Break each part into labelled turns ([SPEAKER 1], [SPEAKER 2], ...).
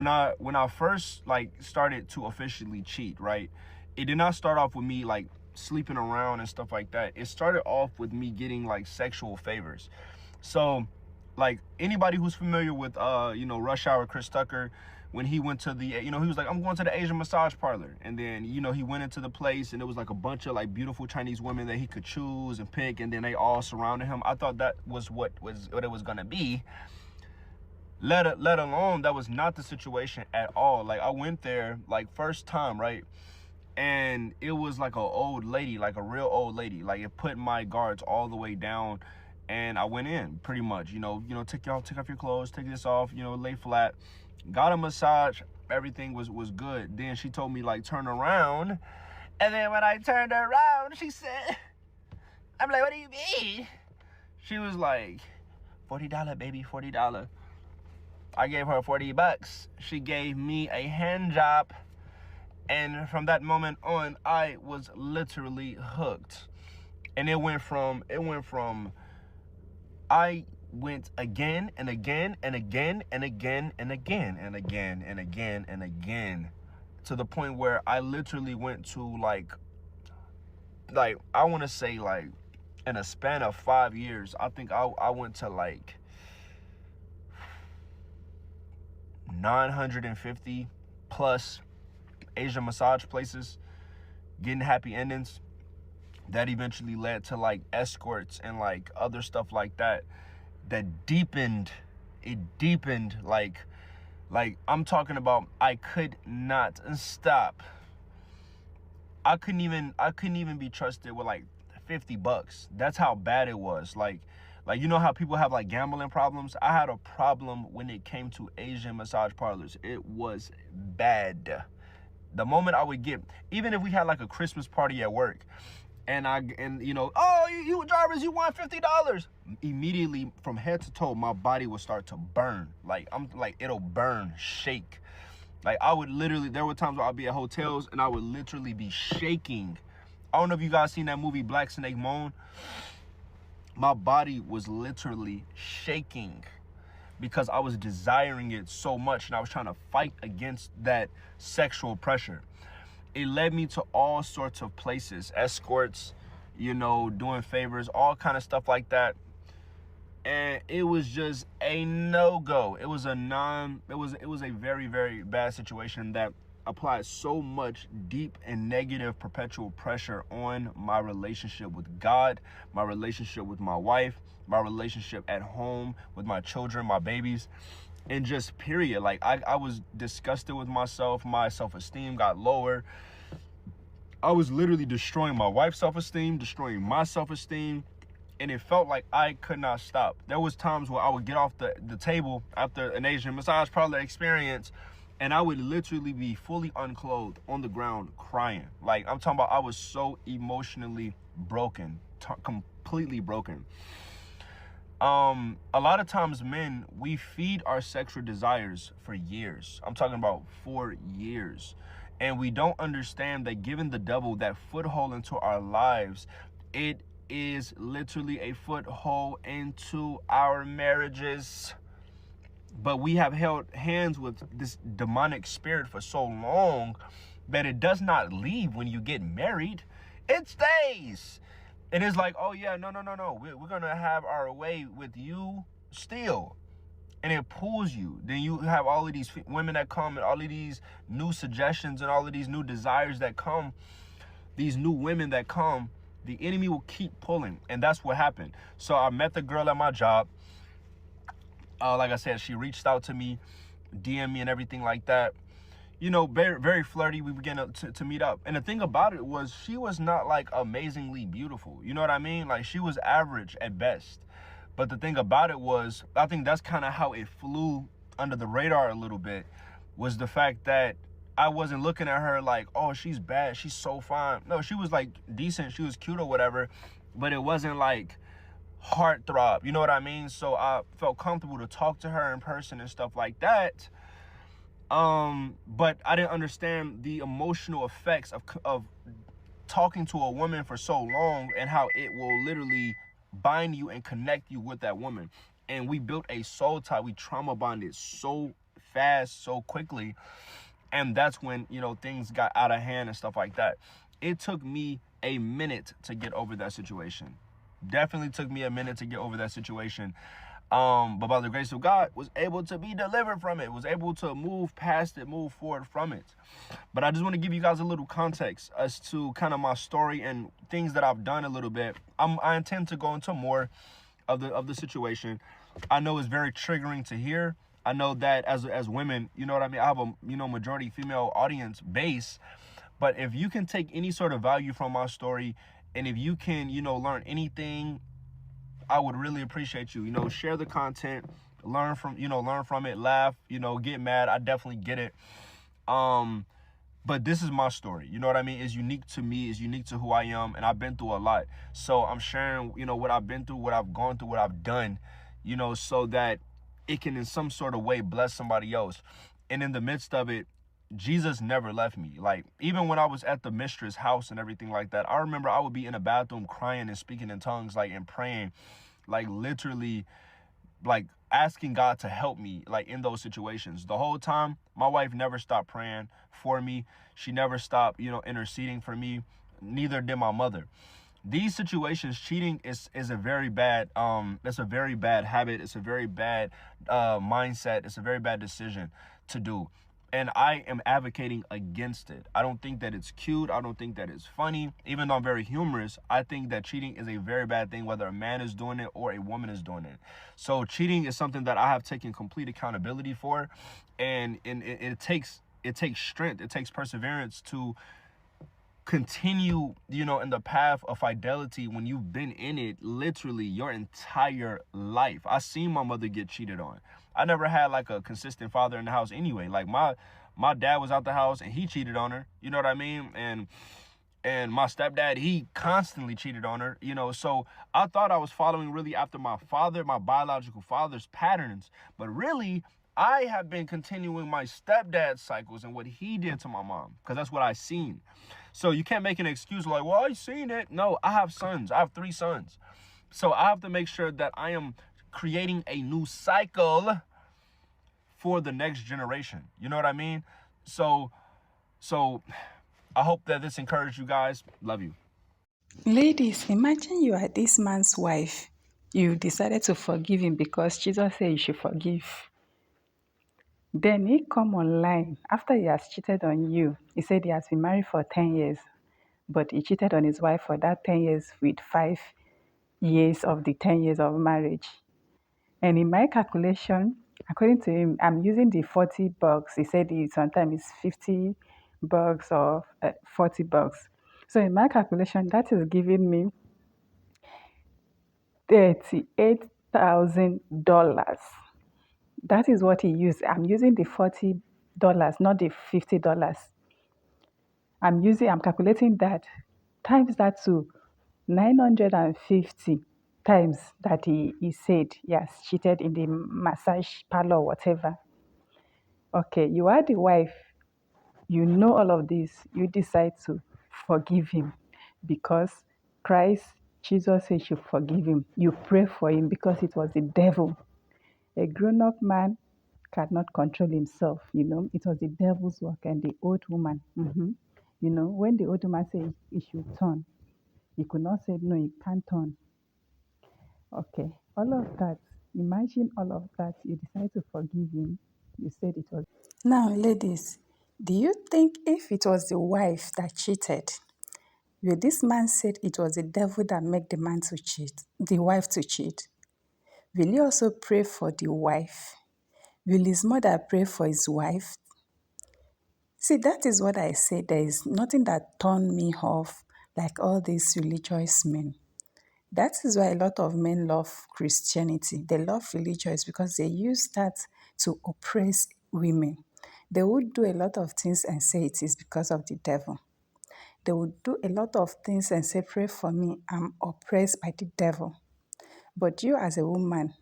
[SPEAKER 1] When I first like started to officially cheat, right? It did not start off with me like sleeping around and stuff like that. It started off with me getting like sexual favors. So like anybody who's familiar with Rush Hour, Chris Tucker, when he went to the, he was like, I'm going to the Asian massage parlor. And then, he went into the place and it was like a bunch of like beautiful Chinese women that he could choose and pick, and then they all surrounded him. I thought that was what it was gonna be. Let alone that was not the situation at all. Like I went there like first time, right? And it was like an old lady, like a real old lady. Like it put my guards all the way down, and I went in pretty much, take off your clothes, take this off, lay flat, got a massage, everything was good. Then she told me like turn around, and then when I turned around, she said, I'm like, what do you mean? She was like, $40, baby, $40. I gave her $40. She gave me a hand job. And from that moment on, I was literally hooked. And it went from I went again and again and again and again and again and again and again and again, to the point where I literally went to like I want to say like in a span of 5 years, I think I went to like 950 plus Asian massage places, getting happy endings. That eventually led to like escorts and like other stuff like that deepened like I'm talking about I could not stop. I couldn't even be trusted with like $50. That's how bad it was. Like how people have like gambling problems. I had a problem when it came to Asian massage parlors. It was bad. The moment I would get, even if we had like a Christmas party at work, and oh, you Jarvis, you won $50. Immediately from head to toe, my body would start to burn. Like it'll burn, shake. Like I would literally, there were times where I'd be at hotels and I would literally be shaking. I don't know if you guys seen that movie Black Snake Moan. My body was literally shaking because I was desiring it so much, and I was trying to fight against that sexual pressure. It led me to all sorts of places, escorts, doing favors, all kind of stuff like that. And it was just a no-go. It was a very, very bad situation that applied so much deep and negative perpetual pressure on my relationship with God, my relationship with my wife, my relationship at home with my children, my babies, and just period. Like I was disgusted with myself. My self-esteem got lower. I was literally destroying my wife's self-esteem, destroying my self-esteem, and it felt like I could not stop. There was times where I would get off the table after an Asian massage parlor experience, and I would literally be fully unclothed on the ground crying. Like I'm talking about, I was so emotionally broken, completely broken. A lot of times men, we feed our sexual desires for years. I'm talking about 4 years. And we don't understand that giving the devil that foothold into our lives, it is literally a foothold into our marriages. But we have held hands with this demonic spirit for so long that it does not leave when you get married. It stays. And it's like, oh yeah, no. We're going to have our way with you still. And it pulls you. Then you have all of these women that come and all of these new suggestions and all of these new desires that come, these new women that come. The enemy will keep pulling. And that's what happened. So I met the girl at my job. Like I said, she reached out to me, DM me and everything like that. Very, very flirty. We began to meet up. And the thing about it was she was not like amazingly beautiful. You know what I mean? Like she was average at best. But the thing about it was, I think that's kind of how it flew under the radar a little bit, was the fact that I wasn't looking at her like, oh, she's bad, she's so fine. No, she was like decent, she was cute or whatever, but it wasn't like heartthrob, you know what I mean? So I felt comfortable to talk to her in person and stuff like that. But I didn't understand the emotional effects of talking to a woman for so long, and how it will literally bind you and connect you with that woman. And we built a soul tie. We trauma bonded so fast, so quickly. And that's when, things got out of hand and stuff like that. It took me a minute to get over that situation. Definitely took me a minute to get over that situation. But by the grace of God, was able to be delivered from it, was able to move past it, move forward from it. But I just want to give you guys a little context as to kind of my story and things that I've done a little bit. I intend to go into more of the situation. I know it's very triggering to hear. I know that as women, you know what I mean, I have a majority female audience base. But if you can take any sort of value from my story, and if you can, learn anything, I would really appreciate you. Share the content, learn from it, laugh, get mad. I definitely get it. But this is my story. You know what I mean? It's unique to me. It's unique to who I am. And I've been through a lot. So I'm sharing, what I've been through, what I've gone through, what I've done, so that it can in some sort of way bless somebody else. And in the midst of it, Jesus never left me. Like, even when I was at the mistress house and everything like that, I remember I would be in a bathroom crying and speaking in tongues, like, and praying, like, literally, like, asking God to help me, like, in those situations. The whole time, my wife never stopped praying for me. She never stopped, interceding for me. Neither did my mother. These situations, cheating is a very bad, it's a very bad habit. It's a very bad mindset. It's a very bad decision to do. And I am advocating against it. I don't think that it's cute. I don't think that it's funny. Even though I'm very humorous, I think that cheating is a very bad thing, whether a man is doing it or a woman is doing it. So cheating is something that I have taken complete accountability for. And it takes strength. It takes perseverance to continue, in the path of fidelity when you've been in it literally your entire life. I seen my mother get cheated on. I never had like a consistent father in the house anyway. Like my dad was out the house and he cheated on her. You know what I mean? And my stepdad, he constantly cheated on her, so I thought I was following really after my father, my biological father's patterns. But really, I have been continuing my stepdad's cycles and what he did to my mom, because that's what I seen. So you can't make an excuse like, well, I seen it. No, I have sons. I have 3 sons. So I have to make sure that I am creating a new cycle for the next generation. You know what I mean? So I hope that this encouraged you guys. Love you.
[SPEAKER 2] Ladies, imagine you are this man's wife. You decided to forgive him because Jesus said you should forgive. Then he come online after he has cheated on you. He said he has been married for 10 years, but he cheated on his wife for that 10 years with 5 years of the 10 years of marriage. And in my calculation, according to him, I'm using the 40 bucks. He said it sometimes it's 50 bucks or 40 bucks. So in my calculation, that is giving me $38,000. That is what he used. I'm using the $40, not the $50. I'm calculating that, times that to 950 times that he said he has cheated in the massage parlor, whatever. Okay, you are the wife. You know all of this. You decide to forgive him because Christ, Jesus said you should forgive him. You pray for him because it was the devil. A grown up man cannot control himself, It was the devil's work and the old woman. When the old woman said he should turn, he could not say, no, he can't turn. Okay, all of that. Imagine all of that. You decide to forgive him. You said it was. Now, ladies, do you think if it was the wife that cheated, will this man said it was the devil that made the man to cheat, the wife to cheat? Will he also pray for the wife? Will his mother pray for his wife? See, that is what I say. There is nothing that turned me off like all these religious men. That is why a lot of men love Christianity. They love religious because they use that to oppress women. They would do a lot of things and say it is because of the devil. They would do a lot of things and say, pray for me, I'm oppressed by the devil. But you as a woman,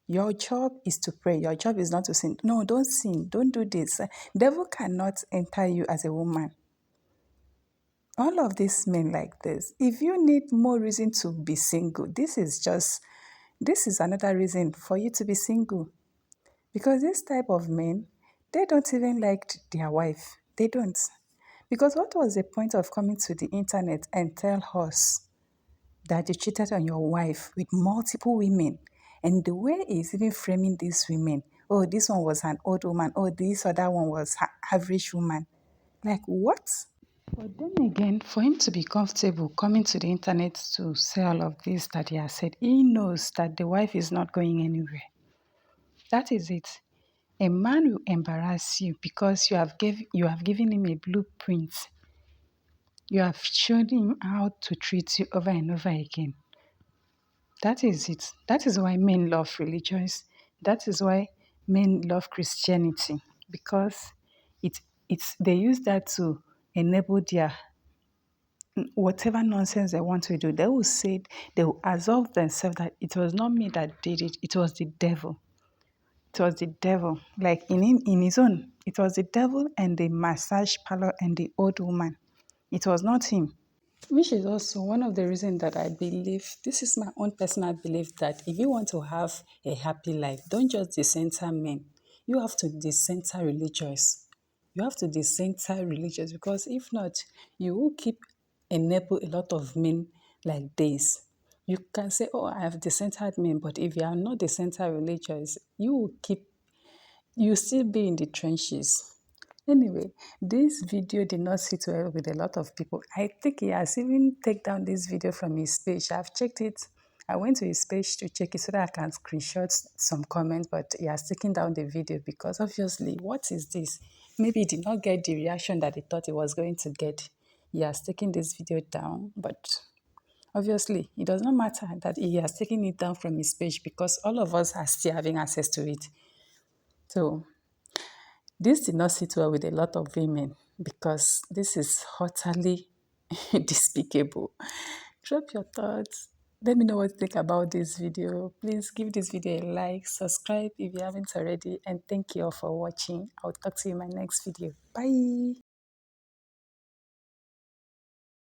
[SPEAKER 2] your job is to pray. Your job is not to sin. No, don't sin. Don't do this. Devil cannot enter you as a woman. All of these men like this, if you need more reason to be single, this is another reason for you to be single. Because this type of men, they don't even like their wife. They don't. Because what was the point of coming to the internet and tell us that you cheated on your wife with multiple women? And the way he's even framing these women, oh, this one was an old woman, oh, this other one was average woman. Like, what? But then again, for him to be comfortable coming to the internet to say all of this that he has said, he knows that the wife is not going anywhere. That is it. A man will embarrass you because you have given him a blueprint. You have shown him how to treat you over and over again. That is it. That is why men love religions. That is why men love Christianity, because it's they use that to enable their whatever nonsense they want to do. They will say, they will absolve themselves that it was not me that did it, it was the devil. It was the devil. Like in his own, it was the devil and the massage parlor and the old woman. It was not him. Which is also one of the reasons that I believe, this is my own personal belief, that if you want to have a happy life, don't just decenter men. You have to decenter religious. You have to decenter religious, because if not, you will keep enable a lot of men like this. You can say, oh, I have decentered men, but if you are not decenter religious, you will keep, you still be in the trenches. Anyway, this video did not sit well with a lot of people. I think he has even taken down this video from his page. I've checked it. I went to his page to check it so that I can screenshot some comments, but he has taken down the video because obviously, what is this? Maybe he did not get the reaction that he thought he was going to get. He has taken this video down, but obviously, it does not matter that he has taken it down from his page because all of us are still having access to it. So this did not sit well with a lot of women because this is utterly despicable. Drop your thoughts. Let me know what you think about this video. Please give this video a like, subscribe if you haven't already, and thank you all for watching. I'll talk to you in my next video. Bye.